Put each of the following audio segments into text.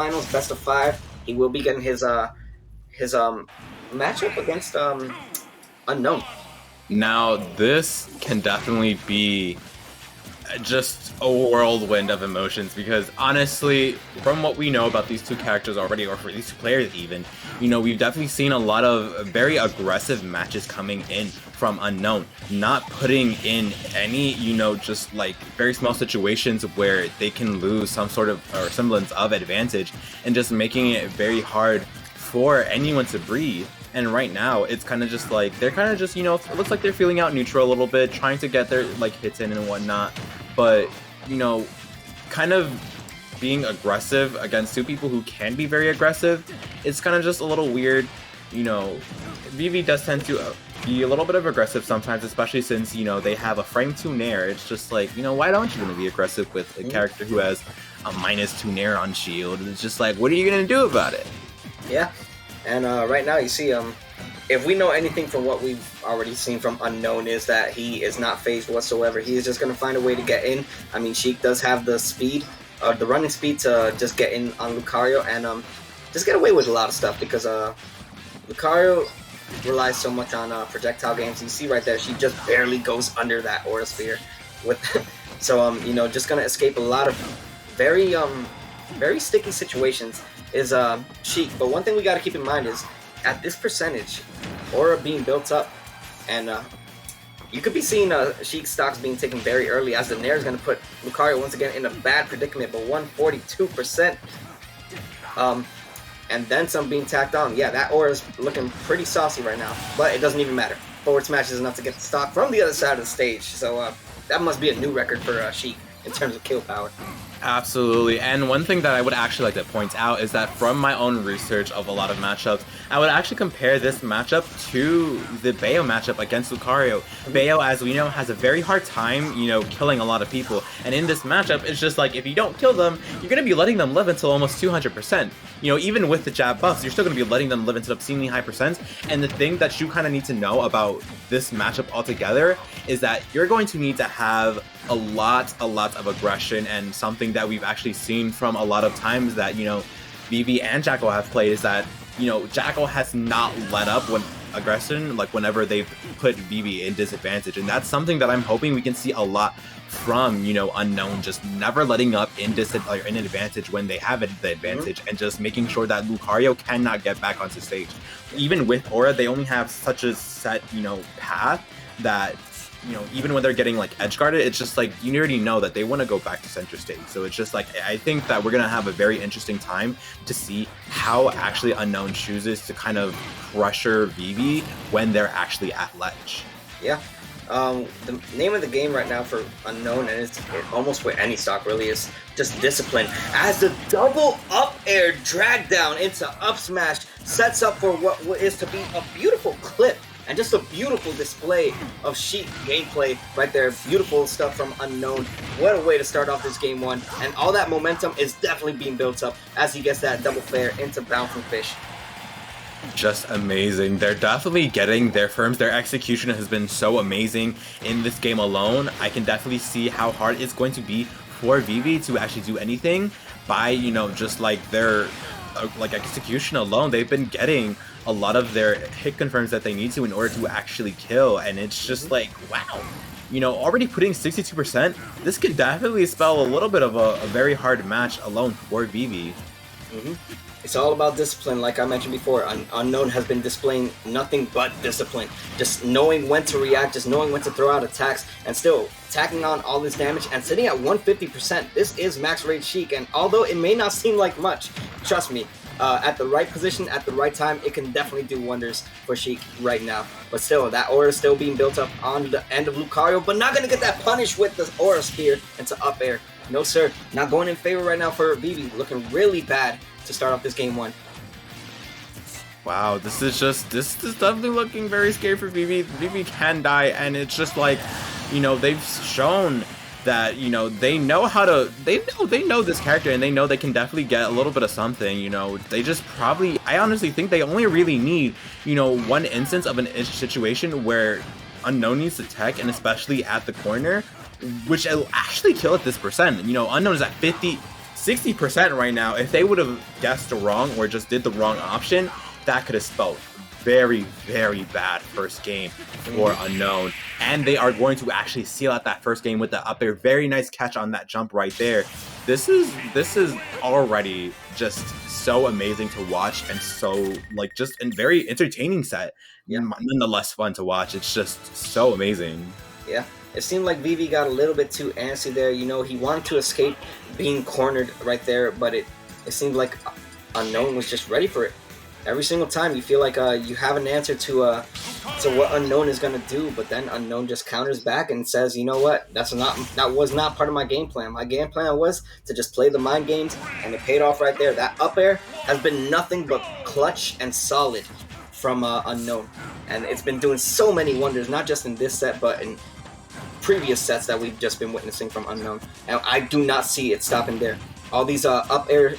finals, best of 5. He will be getting his matchup against Unknown. Now, this can definitely be just a whirlwind of emotions because honestly, from what we know about these two characters already, or for these two players even, we've definitely seen a lot of very aggressive matches coming in from Unknown, not putting in any, just like very small situations where they can lose some sort of or semblance of advantage and just making it very hard for anyone to breathe. And right now, it's kind of just like, they're kind of just, it looks like they're feeling out neutral a little bit, trying to get their, like, hits in and whatnot. But, kind of being aggressive against two people who can be very aggressive, it's kind of just a little weird. Vivi does tend to be a little bit of aggressive sometimes, especially since, they have a frame 2 nair. It's just like, why don't you want to be aggressive with a character who has a -2 nair on shield? It's just like, what are you going to do about it? Yeah. And right now, you see, if we know anything from what we've already seen from Unknown, is that he is not phased whatsoever. He is just going to find a way to get in. I mean, Sheik does have the speed, the running speed to just get in on Lucario and just get away with a lot of stuff because Lucario relies so much on projectile games. You see right there, she just barely goes under that Aura Sphere. So, just going to escape a lot of very sticky situations is Sheik. But one thing we got to keep in mind is at this percentage, Aura being built up, and you could be seeing Sheik stocks being taken very early as the Nair is going to put Lucario once again in a bad predicament, but 142%. And then some being tacked on. Yeah, that Aura is looking pretty saucy right now, but it doesn't even matter. Forward smash is enough to get the stock from the other side of the stage, so that must be a new record for Sheik in terms of kill power. Absolutely, and one thing that I would actually like to point out is that from my own research of a lot of matchups, I would actually compare this matchup to the Bayo matchup against Lucario. Bayo, as we know, has a very hard time, killing a lot of people, and in this matchup, it's just like, if you don't kill them, you're going to be letting them live until almost 200%. Even with the jab buffs, you're still going to be letting them live until obscenely high percents, and the thing that you kind of need to know about this matchup altogether is that you're going to need to have a lot of aggression, and something that we've actually seen from a lot of times that, Vivi and Jackal have played is that, Jackal has not let up when aggression, like whenever they've put Vivi in disadvantage, and that's something that I'm hoping we can see a lot from, Unknown, just never letting up in advantage when they have the advantage, and just making sure that Lucario cannot get back onto stage. Even with Aura, they only have such a set, path that, even when they're getting like edge guarded, it's just like you already know that they want to go back to center stage. So it's just like, I think that we're gonna have a very interesting time to see how actually Unknown chooses to kind of pressure Vivi when they're actually at ledge. Yeah. The name of the game right now for Unknown, and it's almost for any stock really, is just discipline. As the double up air drag down into up smash sets up for what is to be a beautiful clip. And just a beautiful display of Sheik gameplay right there. Beautiful stuff from Unknown. What a way to start off this game 1. And all that momentum is definitely being built up as he gets that double flare into Bouncing Fish. Just amazing. They're definitely getting their firms. Their execution has been so amazing in this game alone. I can definitely see how hard it's going to be for Vivi to actually do anything by, just like their execution alone. They've been getting a lot of their hit confirms that they need to in order to actually kill, and it's just like, wow, already putting 62%, this could definitely spell a little bit of a very hard match alone for Vivi. It's all about discipline, like I mentioned before. Unknown has been displaying nothing but discipline. Just knowing when to react, just knowing when to throw out attacks, and still tacking on all this damage and sitting at 150%. This is max rate Sheik, and although it may not seem like much, trust me, at the right position, at the right time, it can definitely do wonders for Sheik right now. But still, that Aura is still being built up on the end of Lucario, but not going to get that punish with the Aura Spear into up air. No, sir. Not going in favor right now for Vivi. Looking really bad to start off this game 1. Wow, this is definitely looking very scary for Vivi. Vivi can die, and it's just like, they've shown that, they know how to, they know this character, and they know they can definitely get a little bit of something. They just probably, I honestly think they only really need, one instance of an situation where Unknown needs to tech, and especially at the corner, which will actually kill at this percent. Unknown is at 50, 60% right now. If they would have guessed wrong or just did the wrong option, that could have spelled very, very bad first game for Unknown. And they are going to actually seal out that first game with the up air. Very nice catch on that jump right there. This is already just so amazing to watch, and so like just a very entertaining set. Yeah. Nonetheless fun to watch. It's just so amazing. Yeah. It seemed like Vivi got a little bit too antsy there. You know, he wanted to escape being cornered right there, but it seemed like Unknown was just ready for it. Every single time you feel like you have an answer to what Unknown is gonna do, but then Unknown just counters back and says, you know what, that was not part of my game plan. My game plan was to just play the mind games, and it paid off right there. That up air has been nothing but clutch and solid from Unknown, and it's been doing so many wonders, not just in this set, but in previous sets that we've just been witnessing from Unknown. And I do not see it stopping there. All these up air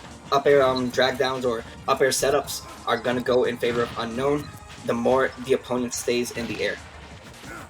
drag downs or up air setups are going to go in favor of Unknown the more the opponent stays in the air.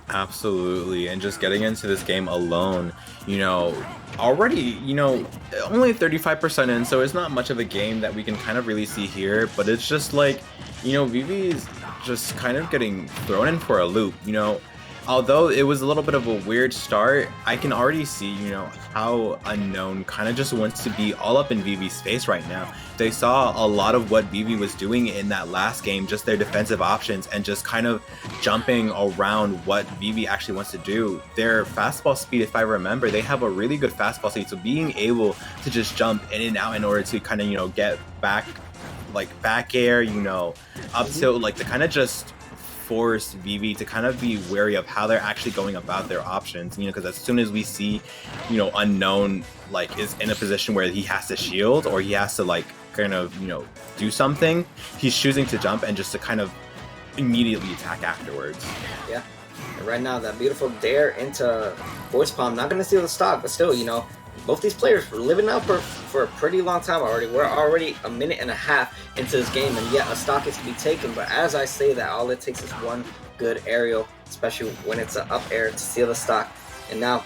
Absolutely. And just getting into this game alone, you know, already, you know, only 35% in, so it's not much of a game that we can kind of really see here, but it's just like, you know, Vivi is just kind of getting thrown in for a loop, you know. Although it was a little bit of a weird start, I can already see, you know, how Unknown kind of just wants to be all up in Vivi's face right now. They saw a lot of what Vivi was doing in that last game, just their defensive options and just kind of jumping around what Vivi actually wants to do. Their fastball speed, if I remember, they have a really good fastball speed, so being able to just jump in and out in order to kind of, you know, get back, like back air, you know, up tilt, like to kind of just force Vivi to kind of be wary of how they're actually going about their options, you know, because as soon as we see, you know, Unknown like is in a position where he has to shield or he has to like kind of, you know, do something, he's choosing to jump and just to kind of immediately attack afterwards. Yeah, and right now that beautiful dare into voice palm, not gonna steal the stock, but still, you know, both these players were living out for a pretty long time already. We're already a minute and a half into this game, and yet a stock is to be taken. But as I say that, all it takes is one good aerial, especially when it's an up air, to steal the stock. And now,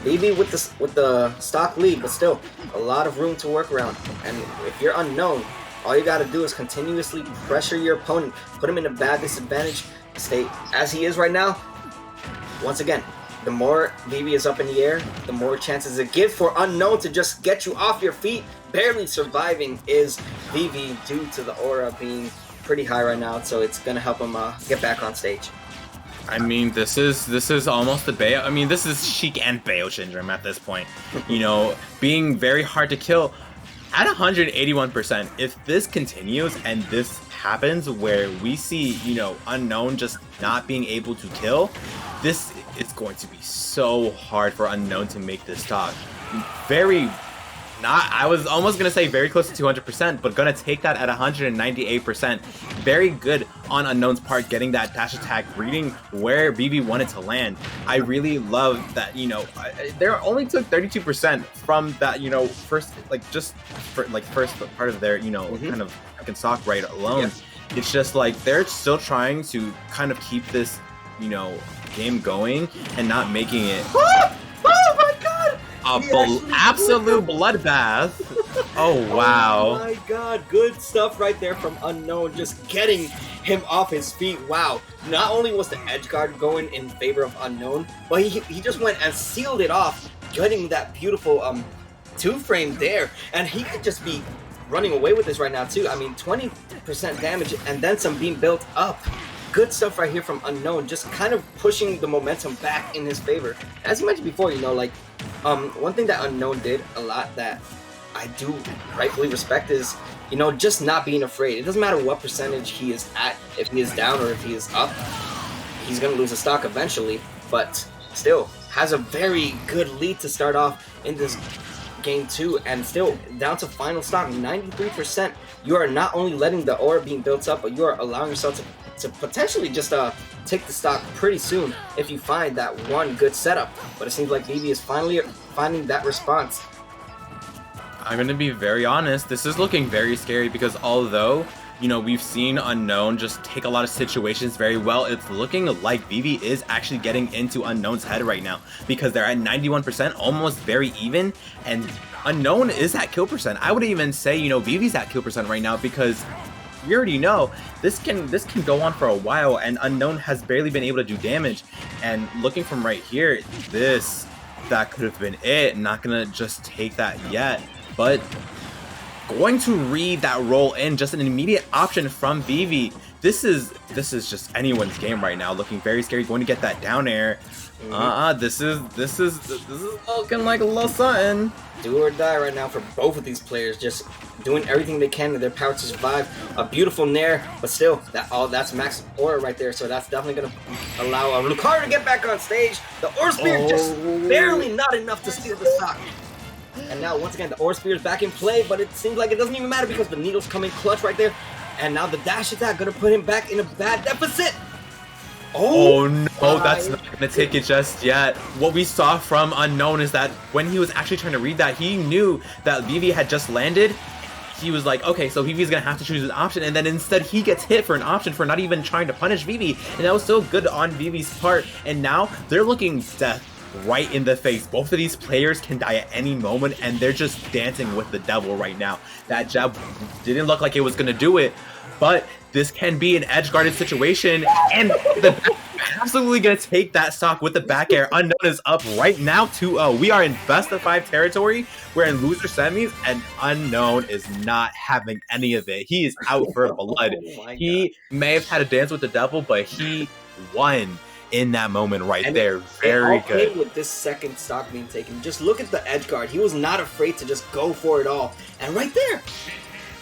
Vivi with the stock lead, but still a lot of room to work around. And if you're Unknown, all you got to do is continuously pressure your opponent, put him in a bad disadvantage state as he is right now. Once again, the more Vivi is up in the air, the more chances it gives for Unknown to just get you off your feet. Barely surviving is Vivi due to the aura being pretty high right now, so it's gonna help him get back on stage. I mean, this is almost the Bayo. I mean, this is Sheik and Bayo syndrome at this point. You know, being very hard to kill at 181%. If this continues and this happens where we see, you know, Unknown just not being able to kill, this is going to be so hard for Unknown to make this stock. I was almost going to say very close to 200%, but going to take that at 198%. Very good on Unknown's part, getting that dash attack, reading where Vivi wanted to land. I really love that, you know, they only took 32% from that, you know, first part of their, you know, kind of fucking stock right alone. Yeah. It's just like they're still trying to kind of keep this, you know, game going and not making it oh my god, absolute bloodbath. Oh wow. Oh my god, good stuff right there from Unknown, just getting him off his feet. Wow, not only was the edge guard going in favor of Unknown, but he just went and sealed it off, getting that beautiful two frame there, and he could just be running away with this right now too. I mean, 20% damage and then some being built up. Good stuff right here from Unknown, just kind of pushing the momentum back in his favor. As you mentioned before, you know, like, one thing that Unknown did a lot that I do rightfully respect is, you know, just not being afraid. It doesn't matter what percentage he is at, if he is down or if he is up, he's going to lose a stock eventually, but still has a very good lead to start off in this game 2, and still down to final stock 93%. You are not only letting the aura being built up, but you are allowing yourself to potentially just take the stock pretty soon if you find that one good setup. But it seems like Vivi is finally finding that response. I'm gonna be very honest, this is looking very scary because although, you know, we've seen Unknown just take a lot of situations very well, it's looking like Vivi is actually getting into Unknown's head right now because they're at 91%, almost very even, and Unknown is at kill percent. I would even say, you know, Vivi's at kill percent right now because we already know this can go on for a while, and Unknown has barely been able to do damage. And looking from right here, that could have been it. Not gonna just take that yet, but going to read that roll in, just an immediate option from Vivi. This is just anyone's game right now. Looking very scary. Going to get that down air. This is looking like a little something. Do or die right now for both of these players. Just doing everything they can in their power to survive. A beautiful nair, but still, that's max aura right there. So that's definitely gonna allow Lucario to get back on stage. The aura spear just barely not enough to steal the stock. And now once again the aura spear is back in play, but it seems like it doesn't even matter because the needles come in clutch right there. And now the dash attack gonna put him back in a bad deficit. Oh no, that's not gonna take it just yet. What we saw from Unknown is that when he was actually trying to read that, he knew that Vivi had just landed. He was like, okay, so Vivi's gonna have to choose an option, and then instead he gets hit for an option for not even trying to punish Vivi, and that was so good on Vivi's part. And now they're looking death right in the face. Both of these players can die at any moment, and they're just dancing with the devil right now. That jab didn't look like it was gonna do it, but this can be an edge-guarded situation, and the absolutely gonna take that stock with the back air. Unknown is up right now 2-0. We are in best of 5 territory. We're in loser semis, and Unknown is not having any of it. He is out for blood. He may have had to dance with the devil, but he won in that moment right there. Very good. With this second stock being taken, just look at the edge guard. He was not afraid to just go for it all, and right there,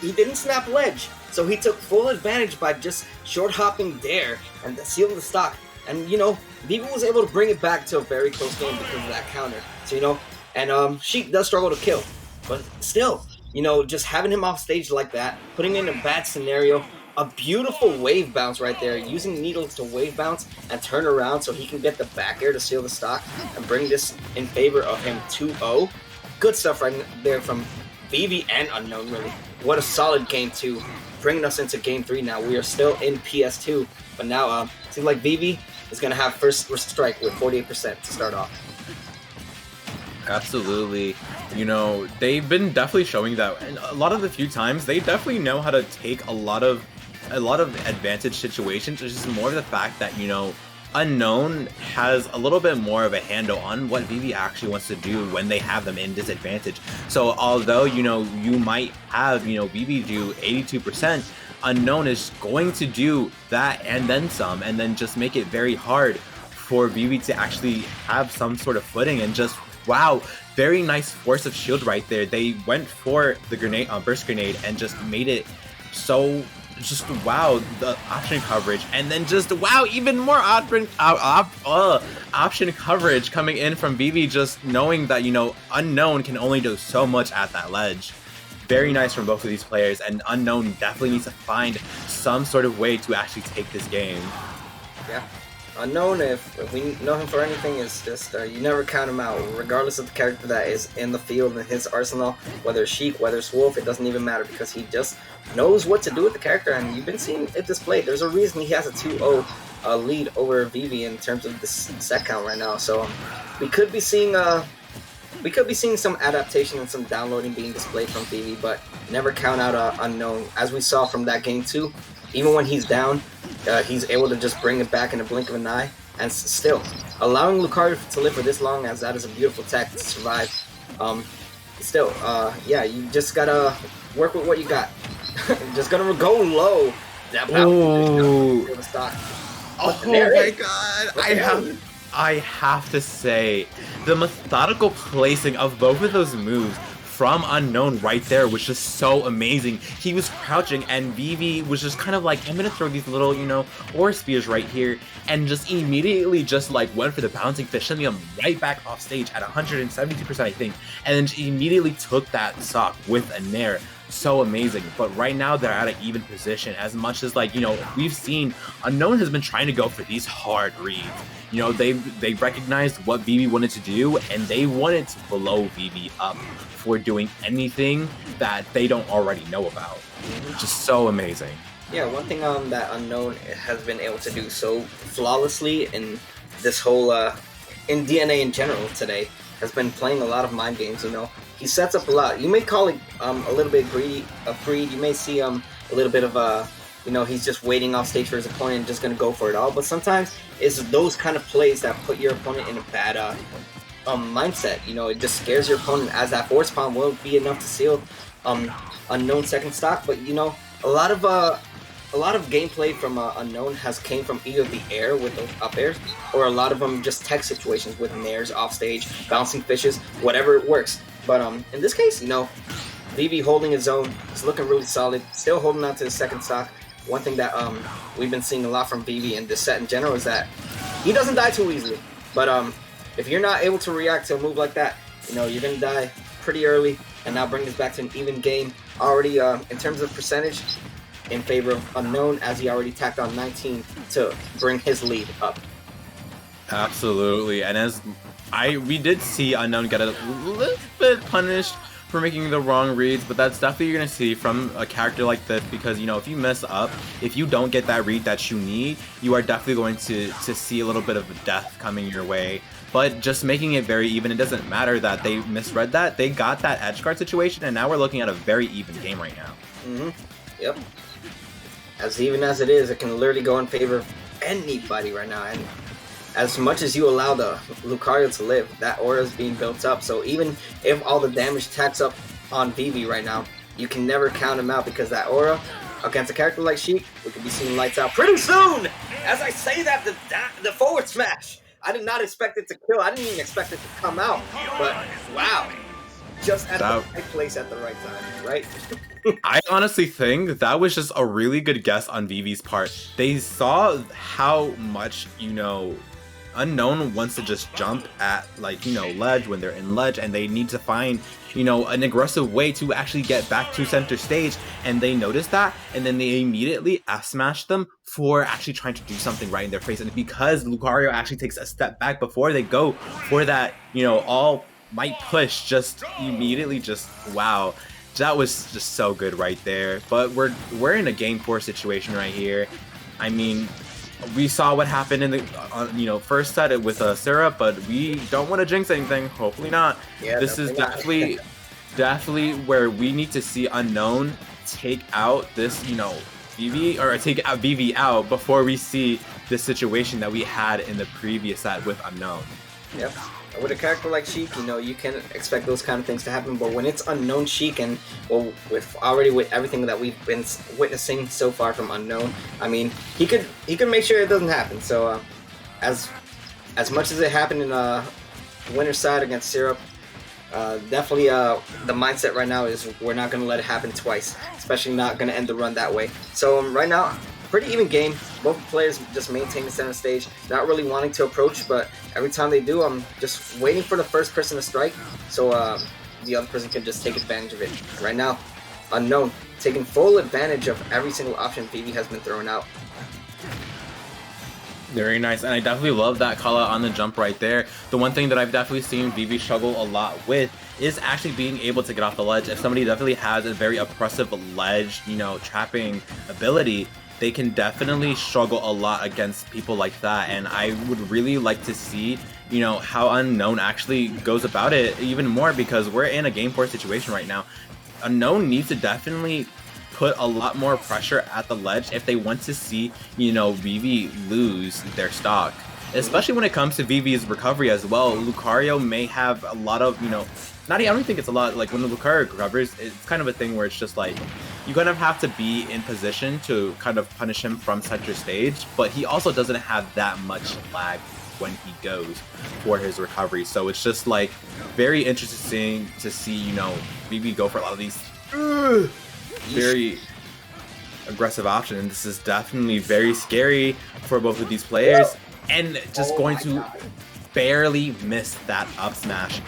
he didn't snap ledge. So he took full advantage by just short hopping there and sealing the stock. And, you know, Vivi was able to bring it back to a very close game because of that counter. So, you know, and Sheik does struggle to kill. But still, you know, just having him off stage like that, putting him in a bad scenario, a beautiful wave bounce right there, using needles to wave bounce and turn around so he can get the back air to seal the stock and bring this in favor of him 2-0. Good stuff right there from Vivi and Unknown, really. What a solid game 2. Bringing us into game 3 now. We are still in PS2, but now seems like Vivi is going to have first strike with 48% to start off. Absolutely. You know, they've been definitely showing that, and a lot of the few times, they definitely know how to take a lot of advantage situations. It's just more of the fact that, you know, Unknown has a little bit more of a handle on what Vivi actually wants to do when they have them in disadvantage. So although, you know, you might have, you know, Vivi do 82%, Unknown is going to do that and then some, and then just make it very hard for Vivi to actually have some sort of footing. And just, wow, very nice force of shield right there. They went for the grenade, burst grenade, and just made it so just wow, the option coverage, and then just wow, even more option coverage coming in from Vivi, just knowing that, you know, Unknown can only do so much at that ledge. Very nice from both of these players, and Unknown definitely needs to find some sort of way to actually take this game. Yeah. Unknown, if we know him for anything, is just you never count him out, regardless of the character that is in the field in his arsenal, whether it's Sheik, whether it's Wolf, it doesn't even matter because he just knows what to do with the character, and you've been seeing it displayed. There's a reason he has a 2-0 lead over Vivi in terms of this set count right now. So we could be seeing some adaptation and some downloading being displayed from Vivi, but never count out Unknown. As we saw from that game too, even when he's down, he's able to just bring it back in a blink of an eye, and still allowing Lucario to live for this long, as that is a beautiful tech to survive. Yeah, you just gotta work with what you got. Just gonna go low. Oh my god! I have to say, the methodical placing of both of those moves from Unknown right there was just so amazing. He was crouching, and Vivi was just kind of like, I'm gonna throw these little, you know, aura spears right here, and just immediately just like went for the bouncing fish, sending him right back off stage at 172%, I think, and then she immediately took that stock with a nair. So amazing. But right now they're at an even position, as much as, like, you know, we've seen Unknown has been trying to go for these hard reads. You know, they recognized what Vivi wanted to do, and they wanted to blow Vivi up for doing anything that they don't already know about. Just so amazing. Yeah, one thing that Unknown has been able to do so flawlessly in this whole in DNA in general today has been playing a lot of mind games. You know, he sets up a lot. You may call it a little bit greedy. You may see a little bit of you know, he's just waiting off stage for his opponent and just gonna go for it all. But sometimes it's those kind of plays that put your opponent in a bad mindset. You know, it just scares your opponent, as that force palm will be enough to seal Unknown second stock. But you know, a lot of gameplay from Unknown has came from either the air with the up airs, or a lot of them just tech situations with nairs off stage, bouncing fishes, whatever works. But in this case, you know, Vivi holding his own. He's looking really solid, still holding on to his second stock. One thing that we've been seeing a lot from Vivi in this set in general is that he doesn't die too easily. But if you're not able to react to a move like that, you know, you're gonna die pretty early. And now bring this back to an even game. Already in terms of percentage, in favor of Unknown, as he already tacked on 19 to bring his lead up. Absolutely, and as we did see Unknown get a little bit punished for making the wrong reads, but that's definitely you're gonna see from a character like this, because you know, if you mess up, if you don't get that read that you need, you are definitely going to see a little bit of death coming your way. But just making it very even, it doesn't matter that they misread that. They got that edge guard situation, and now we're looking at a very even game right now. Yep. As even as it is, it can literally go in favor of anybody right now. And as much as you allow the Lucario to live, that aura is being built up. So even if all the damage tacks up on Vivi right now, you can never count him out, because that aura against a character like Sheik, we could be seeing lights out pretty soon. As I say that, the forward smash, I did not expect it to kill. I didn't even expect it to come out. But wow, just at the right place at the right time, right? I honestly think that was just a really good guess on Vivi's part. They saw how much, you know, Unknown wants to just jump at, like, you know, ledge when they're in ledge, and they need to find, you know, an aggressive way to actually get back to center stage, and they noticed that, and then they immediately F-smashed them for actually trying to do something right in their face. And because Lucario actually takes a step back before they go for that, you know, all might push, just immediately just, wow. That was just so good right there. But we're in a game 4 situation right here. I mean, we saw what happened in the you know, first set with Syrup, but we don't want to jinx anything. Hopefully not. Yeah, this is definitely where we need to see Unknown take out this, you know, Vivi, or take Vivi out before we see this situation that we had in the previous set with Unknown. Yep. With a character like Sheik, you know, you can expect those kind of things to happen, but when it's Unknown Sheik, and well, with everything that we've been witnessing so far from Unknown, I mean, he could make sure it doesn't happen. So as much as it happened in winner's side against Syrup, definitely the mindset right now is we're not going to let it happen twice, especially not going to end the run that way. So right now, pretty even game. Both players just maintain the center stage, not really wanting to approach, but every time they do, I'm just waiting for the first person to strike, so the other person can just take advantage of it. Right now, Unknown taking full advantage of every single option Vivi has been throwing out. Very nice, and I definitely love that call out on the jump right there. The one thing that I've definitely seen Vivi struggle a lot with is actually being able to get off the ledge. If somebody definitely has a very oppressive ledge, you know, trapping ability, they can definitely struggle a lot against people like that. And I would really like to see, you know, how Unknown actually goes about it even more, because we're in a game 4 situation right now. Unknown needs to definitely put a lot more pressure at the ledge if they want to see, you know, Vivi lose their stock. Especially when it comes to Vivi's recovery as well. Lucario may have a lot of, you know, I don't think it's a lot, like when the Lucario recovers, it's kind of a thing where it's just like, you kind of have to be in position to kind of punish him from center stage, but he also doesn't have that much lag when he goes for his recovery. So it's just like very interesting to see, you know, Vivi go for a lot of these very aggressive options. And this is definitely very scary for both of these players, and just going to barely miss that up smash.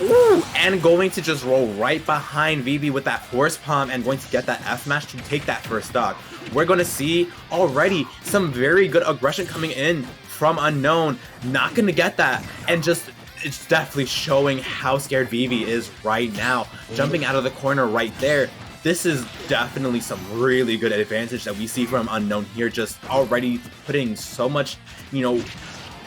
Ooh, and going to just roll right behind Vivi with that force palm and going to get that F smash to take that first stock. We're going to see already some very good aggression coming in from Unknown. Not going to get that, and just it's definitely showing how scared Vivi is right now. Jumping out of the corner right there. This is definitely some really good advantage that we see from Unknown here, just already putting so much, you know,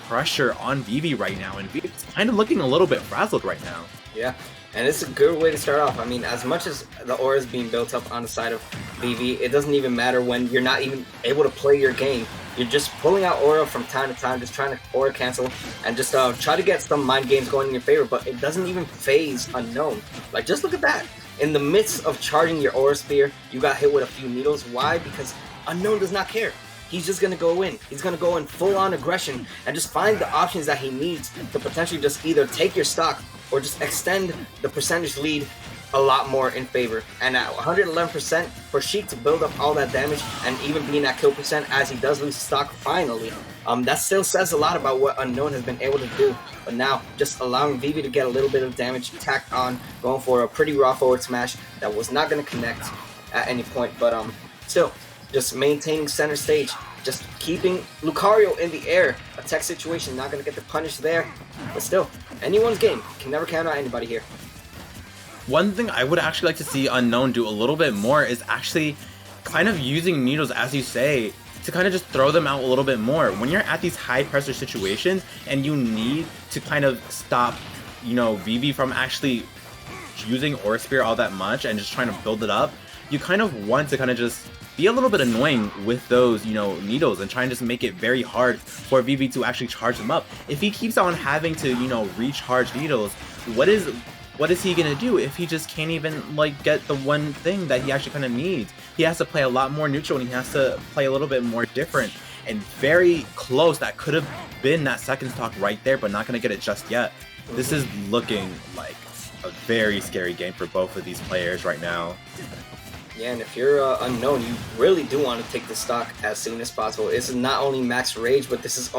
pressure on Vivi right now, and Vivi's kind of looking a little bit frazzled right now. Yeah, and it's a good way to start off. I mean, as much as the aura is being built up on the side of Vivi, it doesn't even matter when you're not even able to play your game. You're just pulling out aura from time to time, just trying to aura cancel, and just try to get some mind games going in your favor, but it doesn't even phase Unknown. Like, just look at that. In the midst of charging your aura spear, you got hit with a few needles. Why? Because Unknown does not care. He's just going to go in. He's going to go in full-on aggression and just find the options that he needs to potentially just either take your stock or just extend the percentage lead a lot more in favor. And at 111% for Sheik to build up all that damage and even being at kill percent as he does lose stock finally, that still says a lot about what Unknown has been able to do. But now, just allowing Vivi to get a little bit of damage tacked on, going for a pretty raw forward smash that was not going to connect at any point. But still, just maintaining center stage, just keeping Lucario in the air. A tech situation, not going to get the punish there. But still, anyone's game. Can never count out anybody here. One thing I would actually like to see Unknown do a little bit more is actually kind of using needles, as you say, to kind of just throw them out a little bit more. When you're at these high pressure situations and you need to kind of stop, Vivi from actually using Aura Spear all that much and just trying to build it up, you kind of want to kind of just be a little bit annoying with those, needles and try and just make it very hard for Vivi to actually charge them up. If he keeps on having to, recharge needles, what is he gonna do if he just can't even get the one thing that he actually kind of needs? He has to play a lot more neutral and he has to play a little bit more different and very close. That could have been that second stock right there, but not gonna get it just yet. This is looking like a very scary game for both of these players right now. Yeah, and if you're Unknown, you really do want to take the stock as soon as possible. This is not only max rage, but this is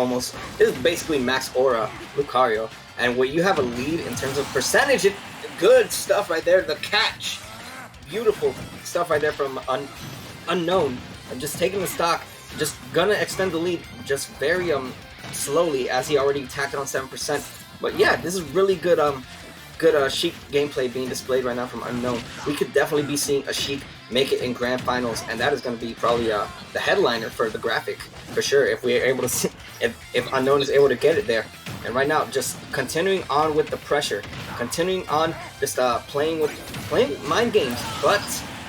basically max aura Lucario. And where you have a lead in terms of percentage, good stuff right there. The catch, beautiful stuff right there from Unknown. And just taking the stock, just gonna extend the lead just very slowly as he already tacked it on 7%. But yeah, this is really good Sheik gameplay being displayed right now from Unknown. We could definitely be seeing a Sheik make it in grand finals, and that is going to be probably the headliner for the graphic for sure. If we are able to see, if Unknown is able to get it there. And right now, just continuing on with the pressure, continuing on just playing mind games. But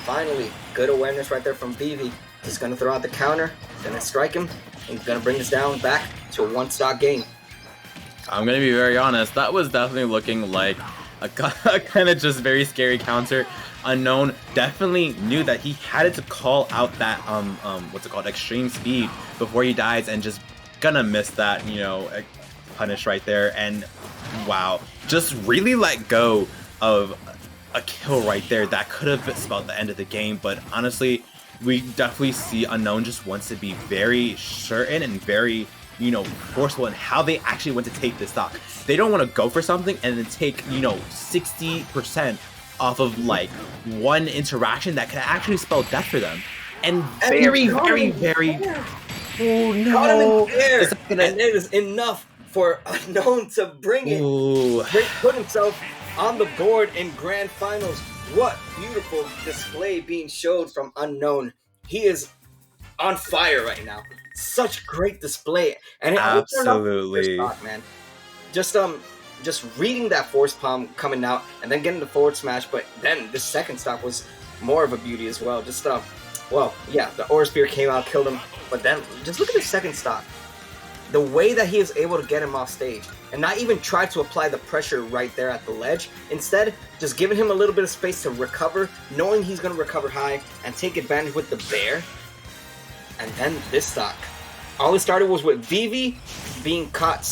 finally, good awareness right there from Vivi. Just going to throw out the counter, going to strike him, and going to bring this down back to a one-stock game. I'm going to be very honest, that was definitely looking like a kind of just very scary counter. Unknown definitely knew that he had to call out that extreme speed before he dies, and just gonna miss that punish right there. And wow, just really let go of a kill right there that could have spelled the end of the game. But honestly, we definitely see Unknown just wants to be very certain and very forceful in how they actually want to take this stock. They don't want to go for something and then take 60% off of one interaction that could actually spell death for them. And very oh no, and it is enough for Unknown to bring it, put himself on the board in grand finals. What beautiful display being showed from Unknown. He is on fire right now. Such great display, and it absolutely stock, man. Just reading that force palm coming out and then getting the forward smash, but then the second stock was more of a beauty as well. Just well, yeah, the Aura Spear came out, killed him, but then just look at the second stock. The way that he is able to get him off stage and not even try to apply the pressure right there at the ledge. Instead, just giving him a little bit of space to recover, knowing he's going to recover high and take advantage with the bear. And then this stock. All it started was with Vivi being caught